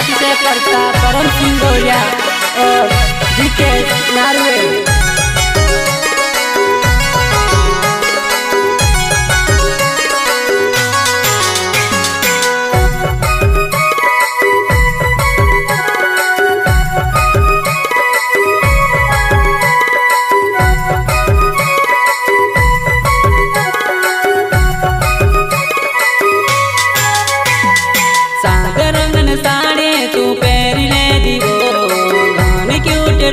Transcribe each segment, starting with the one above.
साथी से करता परम सिंह गौरिया और जीके नार्वे।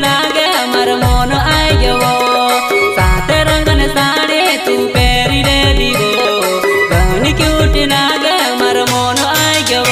लागे मर मोन आयो सात रंगन साड़ी तू पेरी ले दीवो घनी क्यूट लागे मर मोन आयो।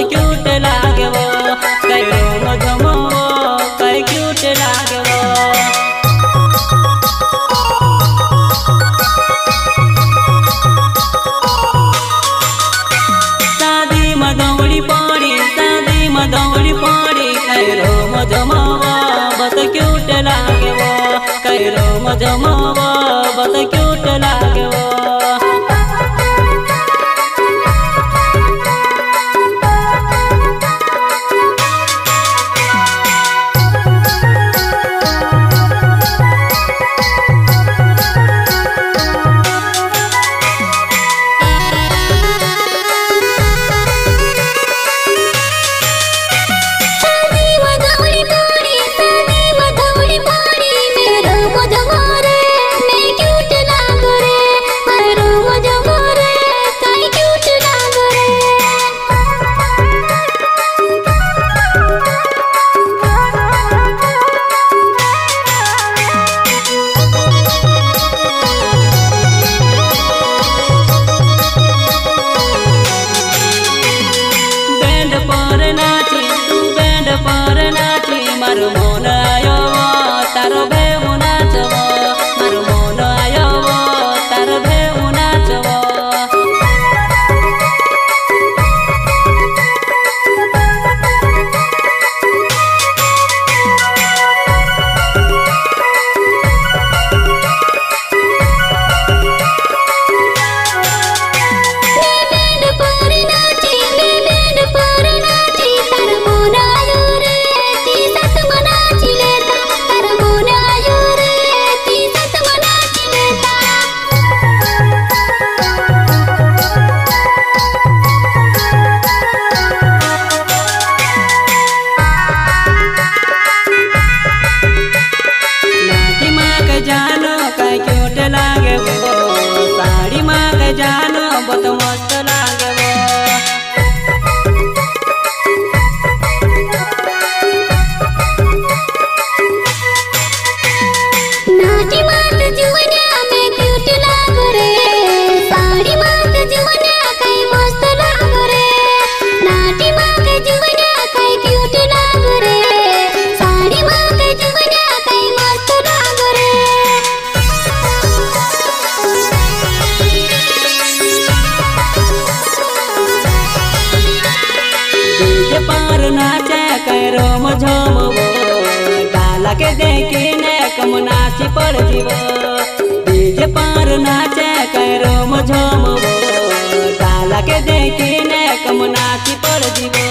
क्यूट लागे वो कयो मजमो कई क्यूट लागे वो शादी मदौड़ी पड़ी कयो मजमो बत क्यूट लागे वो कयो मजमो बत क्यूट लागे वो। मारो मोन आयो तारो भेउ नाचवो मारो मोन आयो तारो भेउ नाचवो। साड़ी माँ के जानो बहुत मस्त लागे नाटी मात जुवना में क्यूट लागो रे साड़ी मात जुवना कई मस्त लागो रे नाटी माँ के जुवना कई क्यूट लागो रे साड़ी माँ के जुवना कई मस्त लागो रे। पार नाचे करो मझमो डाला के देखी ने कम नाची पड़ जीवो डीजे पार नाचे करो मझमो डाला के देखी ने कम नाची पड़ जीवो।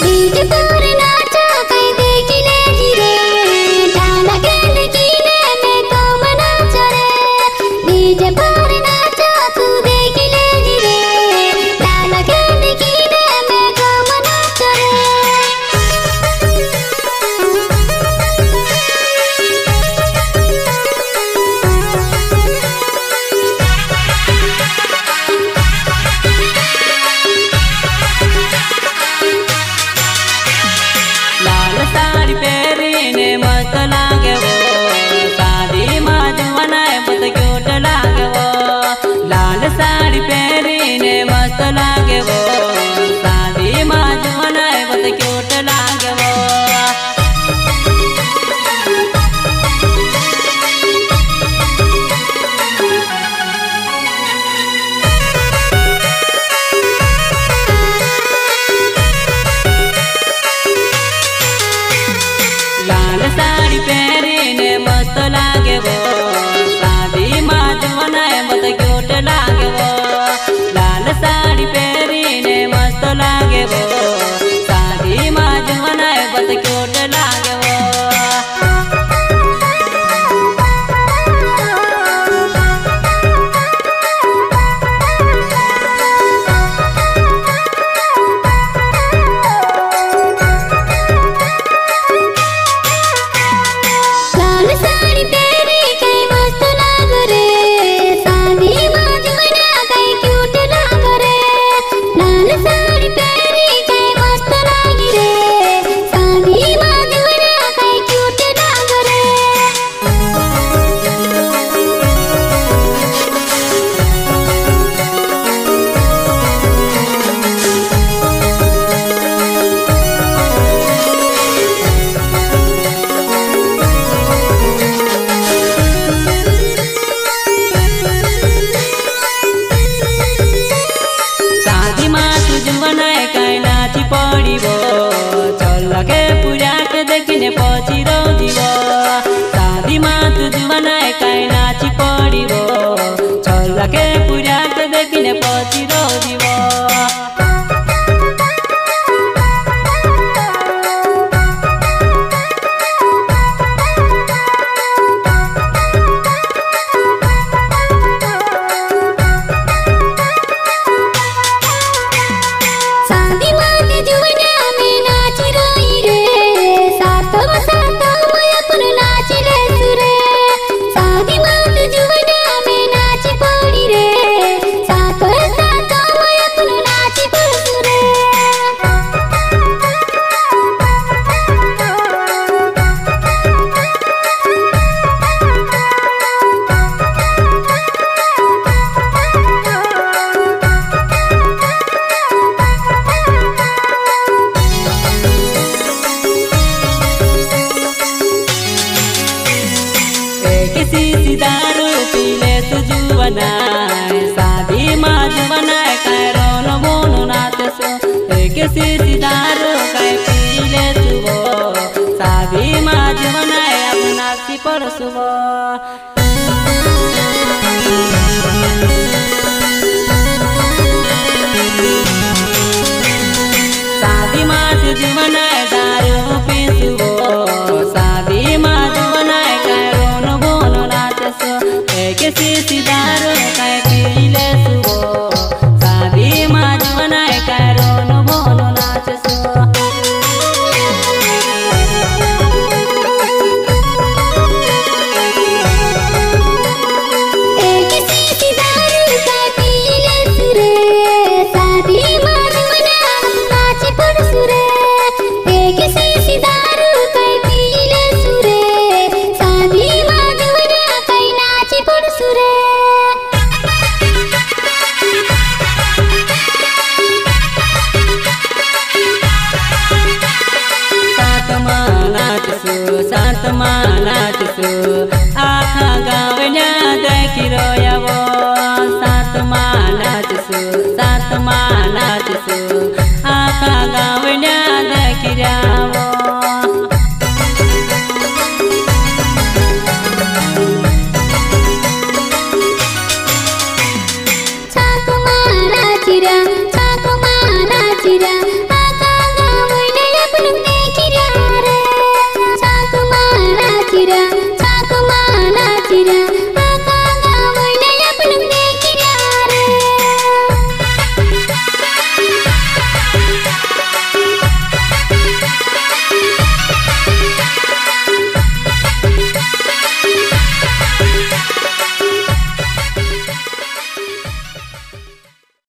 डीजे साड़ी पहरीने मस्त लागे वो शादी माँ जवनाए मत क्यूट लागे वो लाल साड़ी पहरीने मस्त लागे वो शादी माँ जवनाए मत क्यूट लागे वो लगे पूजा के देखने पची रोजिब शादी माँ तुझ बनाए कहीं नाची पड़िब चल लगे पूजा के देखने पची रोजिब दारू पीले तुझू बनाए शादी माँ बनाए कैरोन बोनो नाते सो किसी दारू कै पीले सुबह शादी माँ बनाए अपना सिपर सुबह शादी माँ तुझ बनाए दारू पी सुबह शादी माँ बनाए कैरोन बोनो नाते सो किसी दारू कै पीले सुबह शादी माँ बनाए कैरोन बोनो नाचे सो शांत माँ नाच सो